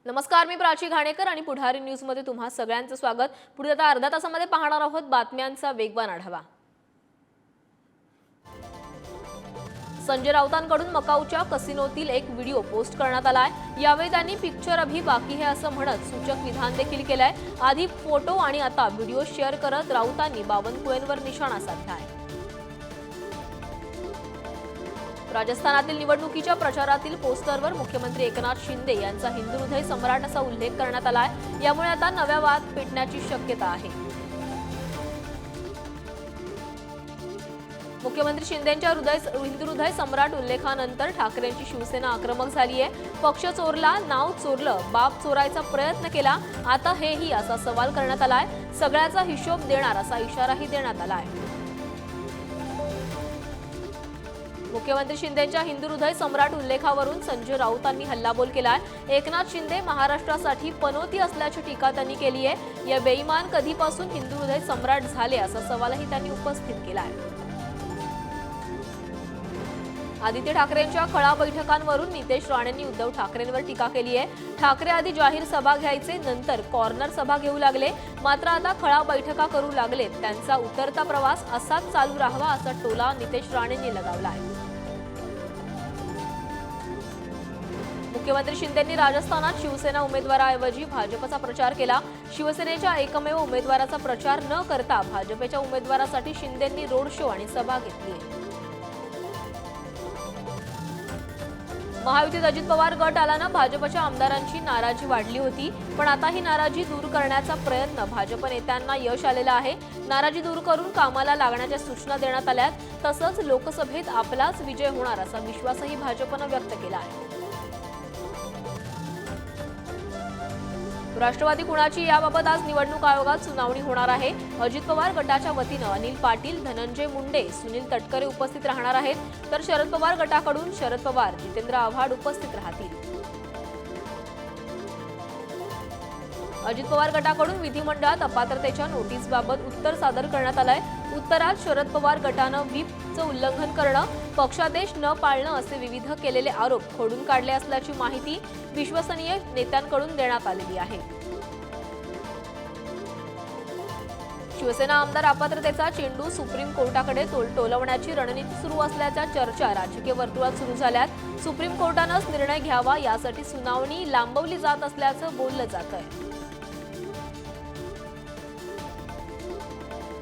नमस्कार, मी प्राची घाणेकर आणि पुढारी न्यूज मध्ये तुम्हा सगळ्यांचं स्वागत। पुढे आता अर्धा तासामध्ये पाहणार आहोत बातम्यांचा वेगवान आढावा। संजय राऊतांकडून मकाऊच्या कसिनोतील एक व्हिडिओ पोस्ट करण्यात आलाय। यावेळी त्यांनी पिक्चर अभी बाकी है असं म्हणत सूचक विधान देखील केलंय। आधी फोटो आणि आता व्हिडिओ शेअर करत राऊतांनी बावनकुळेंवर निशाणा साधलाय। राजस्थानातील निवडणुकीच्या प्रचारातील पोस्टरवर मुख्यमंत्री एकनाथ शिंदे यांचा हिंदू हृदय सम्राट असा उल्लेख करण्यात आलाय। यामुळे आता नव्या वाद पेटण्याची शक्यता आहे। मुख्यमंत्री शिंदेंच्या हिंदू हृदय सम्राट उल्लेखानंतर ठाकरेंची शिवसेना आक्रमक झाली आहे। पक्ष चोरला, नाव चोरलं, बाप चोरायचा प्रयत्न केला, आता हेही असा सवाल करण्यात आलाय। सगळ्याचा हिशोब देणार असा इशाराही देण्यात आलाय। मुख्यमंत्री शिंदेंच्या हिंदू हृदय सम्राट उल्लेखावरून संजय राऊतांनी हल्लाबोल केलाय। एकनाथ शिंदे महाराष्ट्रासाठी पनोती असल्याची टीका त्यांनी केली आहे। या बेईमान कधीपासून हिंदू हृदय सम्राट झाले असा सवालही त्यांनी उपस्थित केलाय। आदित्य ठाकरेंच्या खळा बैठकांवरून नितेश राणेंनी उद्धव ठाकरेंवर टीका केली आहे। ठाकरे आधी जाहीर सभा घ्यायचे, नंतर कॉर्नर सभा घेऊ लागले, मात्र आता खळा बैठका करू लागले। त्यांचा उतरता प्रवास असाच चालू राहावा असा टोला नितेश राणेंनी लगावलाय। मुख्यमंत्री शिंदेंनी राजस्थानात शिवसेना उमेदवाराऐवजी भाजपचा प्रचार केला। शिवसेनेच्या एकमेव उमेदवाराचा प्रचार न करता भाजपच्या उमेदवारासाठी शिंदेंनी रोड शो आणि सभा घेतली। महायुतीत अजित पवार गट आल्यानं भाजपच्या आमदारांची नाराजी वाढली होती, पण आता ही नाराजी दूर करण्याचा प्रयत्न भाजप नेत्यांना यश आलेला आहे। नाराजी दूर करून कामाला लागण्याच्या सूचना देण्यात आल्यात। तसंच लोकसभेत आपलाच विजय होणार असा विश्वासही भाजपनं व्यक्त केला आहे। राष्ट्रवादी कुणाची याबाबत आज निवडणूक आयोगात सुनावणी होणार आहे। अजित पवार गटाच्या वतीनं अनिल पाटील, धनंजय मुंडे, सुनील तटकरे उपस्थित राहणार आहेत, तर शरद पवार गटाकडून शरद पवार, जितेंद्र आव्हाड उपस्थित राहतील। अजित पवार गटाकडून विधिमंडळात अपात्रतेच्या नोटीसबाबत उत्तर सादर करण्यात आलंय। उत्तरात शरद पवार गटानं व्हीपचं उल्लंघन करणं, पक्षादेश न पाळणं असे विविध केलेले आरोप खोडून काढले असल्याची माहिती विश्वसनीय नेत्यांकडून देण्यात आलेली आहे। शिवसेना आमदार अपात्रतेचा चेंडू सुप्रीम कोर्टाकडे टोलवण्याची रणनीती सुरू असल्याच्या चर्चा राजकीय वर्तुळात सुरू झाल्यात। सुप्रीम कोर्टानंच निर्णय घ्यावा यासाठी सुनावणी लांबवली जात असल्याचं बोललं जातंय।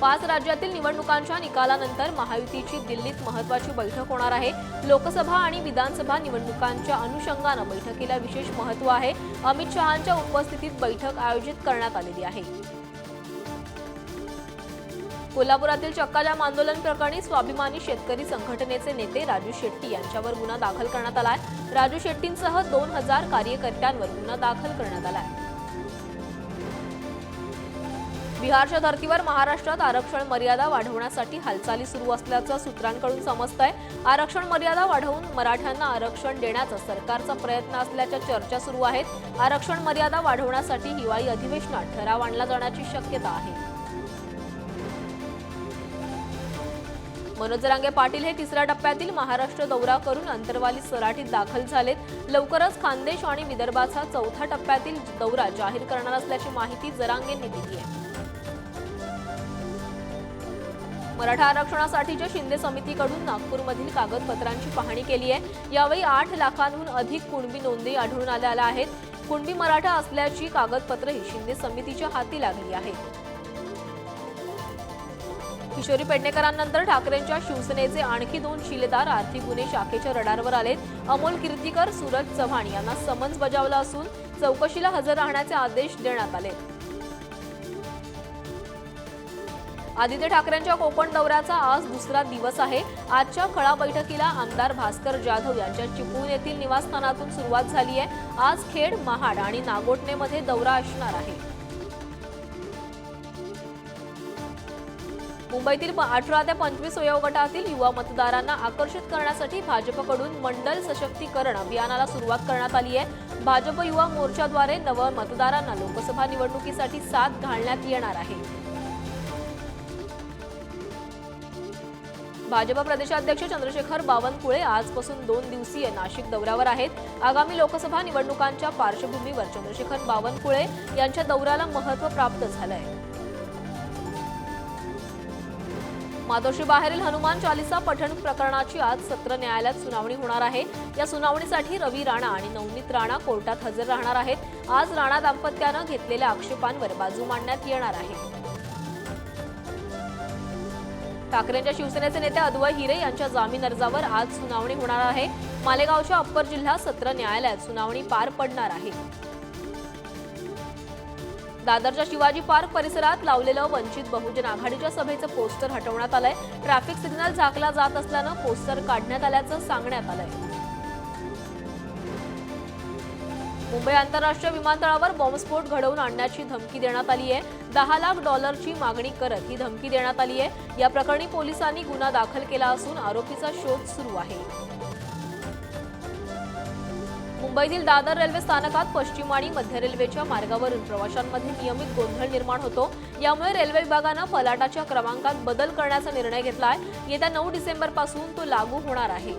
5 राज्यातील निवडणुकांच्या निकालानंतर महायुतीची दिल्लीत महत्त्वाची बैठक होणार आहे। लोकसभा आणि विधानसभा निवडणुकांच्या अनुषंगानं बैठकीला विशेष महत्त्व आहे। अमित शहांच्या उपस्थितीत बैठक आयोजित करण्यात आलेली आहे। कोल्हापुरातील चक्काजाम आंदोलन प्रकरणी स्वाभिमानी शेतकरी संघटनेचे नेते राजू शेट्टी यांच्यावर गुन्हा दाखल करण्यात आलाय। राजू शेट्टींसह 2000 कार्यकर्त्यांवर गुन्हा दाखल करण्यात आलाय। बिहारच्या धर्तीवर महाराष्ट्रात आरक्षण मर्यादा वाढवण्यासाठी हालचाली सुरू असल्याचं सूत्रांकडून समजतंय। आरक्षण मर्यादा वाढवून मराठ्यांना आरक्षण देण्याचा सरकारचा प्रयत्न असल्याच्या चर्चा सुरू आहेत। आरक्षण मर्यादा वाढवण्यासाठी हिवाळी अधिवेशनात ठराव आणला जाण्याची शक्यता आहे। मनोज जरांगे पाटील हे तिसऱ्या टप्प्यातील महाराष्ट्र दौरा करून अंतरवाली सराटीत दाखल झालेत। लवकरच खानदेश आणि विदर्भाचा चौथा टप्प्यातील दौरा जाहीर करणार असल्याची माहिती जरांगेंनी दिली आहे। मराठा आरक्षणासाठीच्या शिंदे समितीकडून नागपूरमधील कागदपत्रांची पाहणी केली आहे। यावेळी 8 लाखांहून अधिक कुणबी नोंदी आढळून आल्या आहेत। कुणबी मराठा असल्याची कागदपत्रही शिंदे समितीच्या हाती लागली आहेत। किशोरी पेडणेकरांनंतर ठाकरेंच्या शिवसेनेचे आणखी 2 शिलेदार आर्थिक गुन्हे शाखेच्या रडारवर आलेत। अमोल कीर्तीकर, सूरज चव्हाण यांना समन्स बजावलं असून चौकशीला हजर राहण्याचे आदेश देण्यात आले। आदित्य ठाकरेंच्या कोकण दौऱ्याचा आज दुसरा दिवस आहे। आजच्या खळा बैठकीला आमदार भास्कर जाधव यांच्या चिपळूण येथील निवासस्थानातून सुरुवात झाली आहे। आज खेड, महाड आणि नागोठणेमध्ये दौरा असणार आहे। मुंबईतील 18 ते 25 वयोगटातील युवा मतदारांना आकर्षित करण्यासाठी भाजपकडून मंडल सशक्तीकरण अभियानाला सुरुवात करण्यात आली आहे। भाजप युवा मोर्चाद्वारे नव मतदारांना लोकसभा निवडणुकीसाठी साथ घालण्यात येणार आहे। भाजप प्रदेशाध्यक्ष चंद्रशेखर बावनकुळे आजपासून 2 दिवसीय नाशिक दौऱ्यावर आहेत। आगामी लोकसभा निवडणुकांच्या पार्श्वभूमीवर चंद्रशेखर बावनकुळे यांच्या दौऱ्याला महत्त्व प्राप्त झालंय। मातोश्री बाहेरील हनुमान चालीसा पठण प्रकरणाची आज सत्र न्यायालयात सुनावणी होणार आहे। या सुनावणीसाठी रवी राणा आणि नवनीत राणा कोर्टात हजर राहणार आहेत। आज राणा दाम्पत्यानं घेतलेल्या आक्षेपांवर बाजू मांडण्यात येणार आहे। ठाकरेंच्या शिवसेनेचे नेते अद्वै हिरे यांच्या जामीन अर्जावर आज सुनावणी होणार आहे। मालेगावच्या अप्पर जिल्हा सत्र न्यायालयात सुनावणी पार पडणार आहे। दादरच्या शिवाजी पार्क परिसरात लावलेलं वंचित बहुजन आघाडीच्या सभेचं पोस्टर हटवण्यात आलंय। ट्रॅफिक सिग्नल झाकला जात असल्यानं पोस्टर काढण्यात आल्याचं सांगण्यात आलंय। मुंबई आंतरराष्ट्रीय विमानतळावर बॉम्बस्फोट घडवून आणण्याची धमकी देण्यात आली आहे। $10 लाख मागणी करत ही धमकी देण्यात आली आहे। या प्रकरणी पोलिसांनी गुन्हा दाखल केला असून आरोपीचा शोध सुरू आहे। मुंबईतील दादर रेल्वे स्थानकात पश्चिम आणि मध्य रेल्वेच्या मार्गावरून प्रवाशांमध्ये नियमित गोंधळ निर्माण होतो। यामुळे रेल्वे विभागानं फलाटाच्या क्रमांकात बदल करण्याचा निर्णय घेतला आहे। येत्या 9 डिसेंबरपासून तो लागू होणार आहे।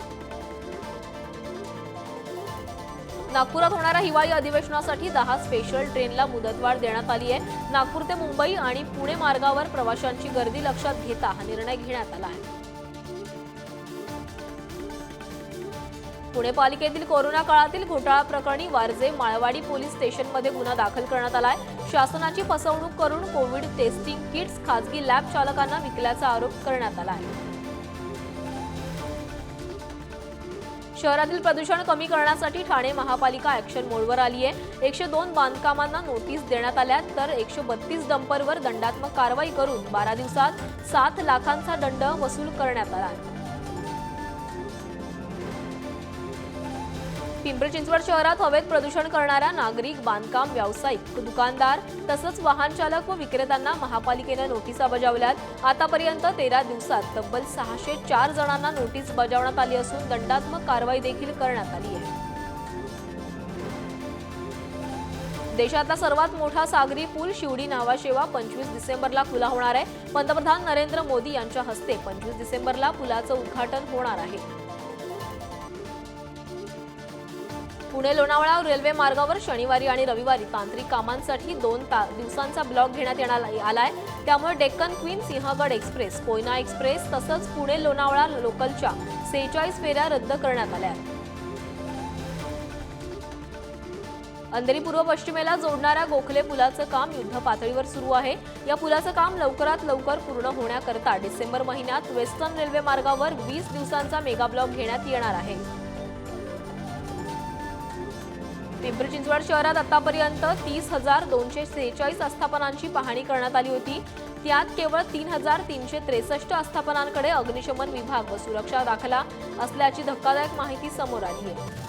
नागपुरात होणाऱ्या हिवाळी अधिवेशनासाठी 10 स्पेशल ट्रेनला मुदतवाढ देण्यात आली आहे। नागपूर ते मुंबई आणि पुणे मार्गावर प्रवाशांची गर्दी लक्षात घेता हा निर्णय घेण्यात आला आहे। पुणे पालिकेतील कोरोना काळातील घोटाळा प्रकरणी वारजे माळवाडी पोलीस स्टेशनमध्ये गुन्हा दाखल करण्यात आलाय। शासनाची फसवणूक करून कोविड टेस्टिंग किट्स खासगी लॅब चालकांना विकल्याचा आरोप करण्यात आला आहे। शहरातील प्रदूषण कमी करण्यासाठी ठाणे महापालिका ॲक्शन मोडवर आली आहे। 102 बांधकामांना नोटीस देण्यात आल्या तर 132 डंपरवर दंडात्मक कारवाई करून 12 दिवसात 7 लाखांचा दंड वसूल करण्यात आला आहे। पिंपरी चिंचवड शहरात हवेत प्रदूषण करणाऱ्या नागरिक, बांधकाम व्यावसायिक, दुकानदार तसंच वाहन चालक व विक्रेत्यांना महापालिकेने नोटिसा बजावल्यात। आतापर्यंत 13 दिवसात तब्बल 604 जणांना नोटीस बजावण्यात आली असून दंडात्मक कारवाई देखील करण्यात आली आहे। देशातला सर्वात मोठा सागरी पूल शिवडी नावाशेवा 25 डिसेंबरला खुला होणार आहे। पंतप्रधान नरेंद्र मोदी यांच्या हस्ते 25 डिसेंबरला पुलाचं उद्घाटन होणार आहे। पुणे लोणावळा रेल्वे मार्गावर शनिवारी आणि रविवारी तांत्रिक कामांसाठी 2 दिवसांचा ब्लॉक घेण्यात येणार आलाय। त्यामुळे Deccan queen, Sinhagad express, Koyna express तसंच पुणे लोणावळा लोकलच्या 46 फेऱ्या रद्द करण्यात आल्या। अंधेरी पूर्व पश्चिमेला जोडणाऱ्या गोखले पुलाचं काम युद्ध पातळीवर सुरू आहे। या पुलाचं काम लवकरात लवकर पूर्ण होण्याकरता डिसेंबर महिन्यात वेस्टर्न रेल्वे मार्गावर 20 दिवसांचा मेगा ब्लॉक घेण्यात येणार आहे। पिंपरी चिंचवड शहरात आतापर्यंत 30,246 आस्थापनांची पाहणी करण्यात आली होती। त्यात केवळ 3,363 आस्थापनांकडे अग्निशमन विभाग व सुरक्षा दाखला असल्याची धक्कादायक माहिती समोर आली आहे।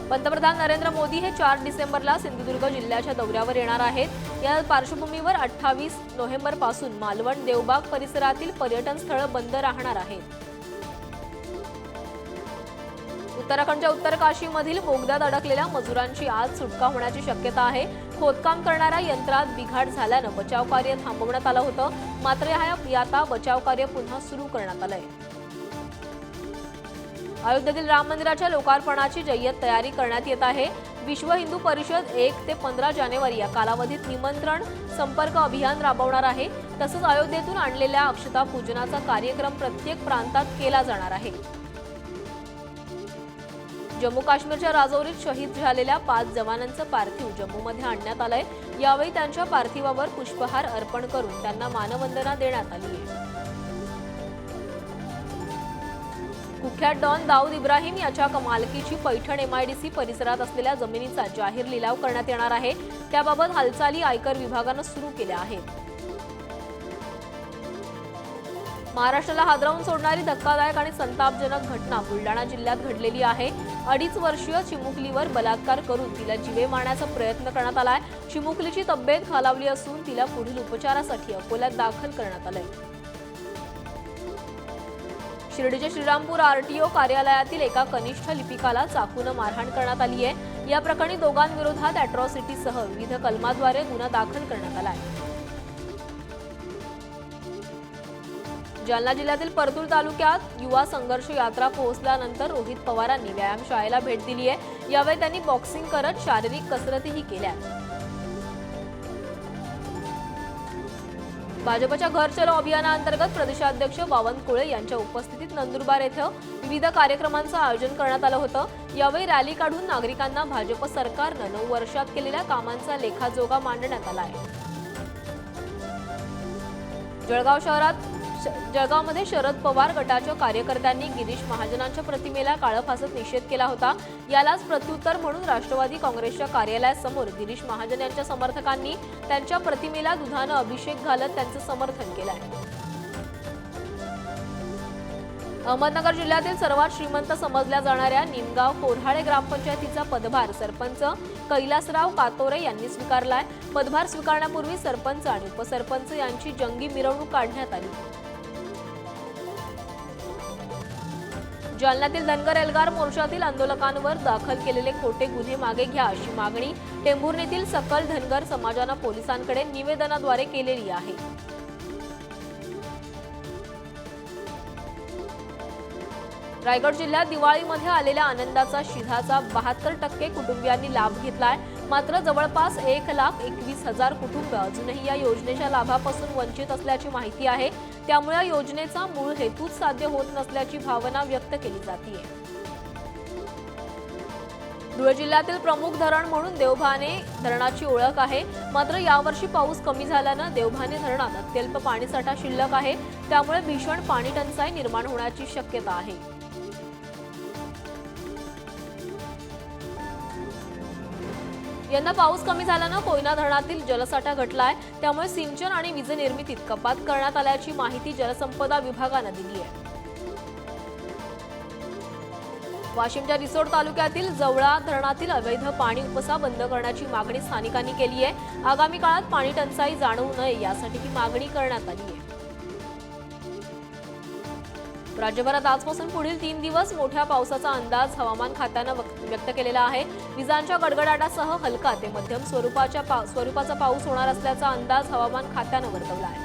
पंतप्रधान नरेंद्र मोदी हे 4 डिसेंबरला सिंधुदुर्ग जिल्ह्याच्या दौऱ्यावर येणार आहेत। या पार्श्वभूमीवर 28 नोव्हेंबरपासून मालवण, देवबाग परिसरातील पर्यटन स्थळं बंद राहणार आहेत। उत्तराखंडच्या उत्तर काशीमधील बोगद्यात अडकलेल्या मजुरांची आज सुटका होण्याची शक्यता आहे। खोदकाम करणाऱ्या यंत्रात बिघाड झाल्यानं बचाव कार्य थांबवण्यात आलं होतं। मात्र आता बचाव कार्य पुन्हा सुरू करण्यात आलंय। अयोध्येतील राम मंदिराच्या लोकार्पणाची जय्यत तयारी करण्यात येत आहे। विश्व हिंदू परिषद 1 ते 15 जानेवारी या कालावधीत निमंत्रण संपर्क अभियान राबवणार आहे। तसंच अयोध्येतून आणलेल्या अक्षता पूजनाचा कार्यक्रम प्रत्येक प्रांतात केला जाणार आहे। जम्मू काश्मीरच्या राजौरीत शहीद झालेल्या 5 जवानांचं पार्थिव जम्मूमध्ये आणण्यात आलंय। यावेळी त्यांच्या पार्थिवावर पुष्पहार अर्पण करून त्यांना मानवंदना देण्यात आली आहे। कुख्यात डॉन दाऊद इब्राहिम याच्या मालकीची पैठण MIDC परिसरात असलेल्या जमिनीचा जाहीर लिलाव करण्यात येणार आहे। त्याबाबत हालचाली आयकर विभागानं सुरू केल्या आहेत। महाराष्ट्राला हादरवून सोडणारी धक्कादायक आणि संतापजनक घटना बुलडाणा जिल्ह्यात घडलेली आहे। 2.5 वर्षीय चिमुकलीवर बलात्कार करून तिला जीवे मारण्याचा प्रयत्न करण्यात आलाय। चिमुकलीची तब्येत खालावली असून तिला पुढील उपचारासाठी अकोल्यात दाखल करण्यात आलंय। शिर्डीच्या श्रीरामपूर RTO कार्यालयातील एका कनिष्ठ लिपिकाला चाकूनं मारहाण करण्यात आली आहे। या प्रकरणी दोघांविरोधात अॅट्रॉसिटीसह विविध कलमाद्वारे गुन्हा दाखल करण्यात आला आहे। जालना जिल्ह्यातील परतूर तालुक्यात युवा संघर्ष यात्रा पोहोचल्यानंतर रोहित पवारांनी व्यायामशाळेला भेट दिली आहे। यावेळी त्यांनी बॉक्सिंग करत शारीरिक कसरतीही केल्या। भाजपच्या घर चलो अभियानाअंतर्गत प्रदेशाध्यक्ष बावनकुळे यांच्या उपस्थितीत नंदुरबार येथे विविध कार्यक्रमांचं आयोजन करण्यात आलं होतं। यावेळी रॅली काढून नागरिकांना भाजप सरकारनं 9 वर्षात केलेल्या कामांचा लेखाजोखा मांडण्यात आला आहे। जळगावमध्ये शरद पवार गटाच्या कार्यकर्त्यांनी गिरीश महाजनांच्या प्रतिमेला काळं फासत निषेध केला होता। यालाच प्रत्युत्तर म्हणून राष्ट्रवादी काँग्रेसच्या कार्यालयासमोर गिरीश महाजन यांच्या समर्थकांनी त्यांच्या प्रतिमेला दुधानं अभिषेक घालत त्यांचं समर्थन केलं आहे। अहमदनगर जिल्ह्यातील सर्वात श्रीमंत समजल्या जाणाऱ्या निमगाव कोऱ्हाळे ग्रामपंचायतीचा पदभार सरपंच कैलासराव कातोरे यांनी स्वीकारलाय। पदभार स्वीकारण्यापूर्वी सरपंच आणि उपसरपंच यांची जंगी मिरवणूक काढण्यात आली। जालन्यातील धनगर एल्गार मोर्चातील आंदोलकांवर दाखल केलेले खोटे गुन्हे मागे घ्या अशी मागणी टेंभुर्णीतील सकल धनगर समाजानं पोलिसांकडे निवेदनाद्वारे केलेली आहे। रायगड जिल्ह्यात दिवाळीमध्ये आलेल्या आनंदाचा शिधाचा 72% कुटुंबियांनी लाभ घेतलाय। मात्र जवळपास 1,21,000 कुटुंब अजूनही या योजनेच्या लाभापासून वंचित असल्याची माहिती आहे। त्यामुळे या योजनेचा मूळ हेतूच साध्य होत नसल्याची भावना व्यक्त केली जाते। धुळे जिल्ह्यातील प्रमुख धरण म्हणून देवभाने धरणाची ओळख आहे। मात्र यावर्षी पाऊस कमी झाल्यानं देवभाने धरणात अत्यल्प पाणीसाठा शिल्लक आहे। त्यामुळे भीषण पाणी टंचाई निर्माण होण्याची शक्यता आहे। यंदा पाऊस कमी झाल्यानं कोयना धरणातील जलसाठा घटलाय। त्यामुळे सिंचन आणि वीज निर्मितीत कपात करण्यात आल्याची माहिती जलसंपदा विभागानं दिली आहे। वाशिमच्या रिसोड तालुक्यातील जवळा धरणातील अवैध पाणी उपसा बंद करण्याची मागणी स्थानिकांनी केली आहे। आगामी काळात पाणी टंचाई जाणवू नये यासाठी ही मागणी करण्यात आली आहे। राज्यभरात आजपासून पुढील 3 दिवस मोठ्या पावसाचा अंदाज हवामान खात्यानं व्यक्त केलेला आहे। विजांच्या गडगडाटासह हलका ते मध्यम स्वरूपाचा पाऊस होणार असल्याचा अंदाज हवामान खात्यानं वर्तवला आहे।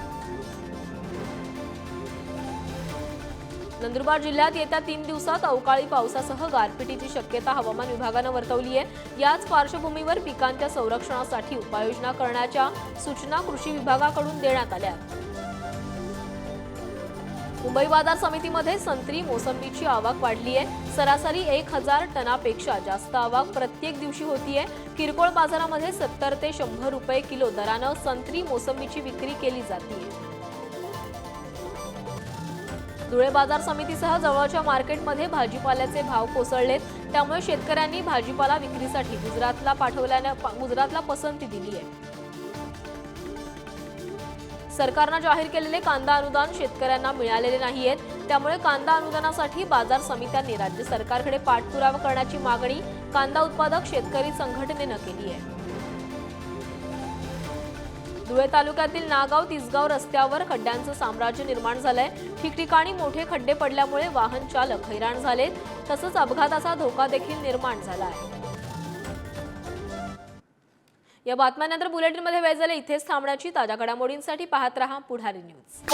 नंदुरबार जिल्ह्यात येत्या 3 दिवसात अवकाळी पावसासह गारपिटीची शक्यता हवामान विभागानं वर्तवली आहे। याच पार्श्वभूमीवर पिकांच्या संरक्षणासाठी उपाययोजना करण्याच्या सूचना कृषी विभागाकडून देण्यात आल्या। मुंबई बाजार समितीमध्ये संत्री मोसंबीची आवक वाढली आहे। सरासरी 1,000 टनापेक्षा जास्त आवक प्रत्येक दिवशी होतीये। किरकोळ बाजारामध्ये 70 ते 100 रुपये किलो दरानं संत्री मोसंबीची विक्री केली जाते। धुळे बाजार समितीसह जवळच्या मार्केटमध्ये भाजीपाल्याचे भाव कोसळलेत। त्यामुळे शेतकऱ्यांनी भाजीपाला विक्रीसाठी गुजरातला पसंती दिली आहे। सरकारनं जाहीर केलेले कांदा अनुदान शेतकऱ्यांना मिळालेले नाहीयेत। त्यामुळे कांदा अनुदानासाठी बाजार समित्यांनी राज्य सरकारकडे पाठपुरावा करण्याची मागणी कांदा उत्पादक शेतकरी संघटनेनं केली आहे। धुळे तालुक्यातील नागाव तिसगाव रस्त्यावर खड्ड्यांचं साम्राज्य निर्माण झालंय। ठिकठिकाणी मोठे खड्डे पडल्यामुळे वाहन चालक हैराण झालेत। तसंच अपघाताचा धोका देखील निर्माण झाला आहे। या बातम्यांनंतर बुलेटिनमध्ये वेळ झाले इथेच थांबण्याची। ताज्या घडामोडींसाठी पाहत रहा पुढारी न्यूज।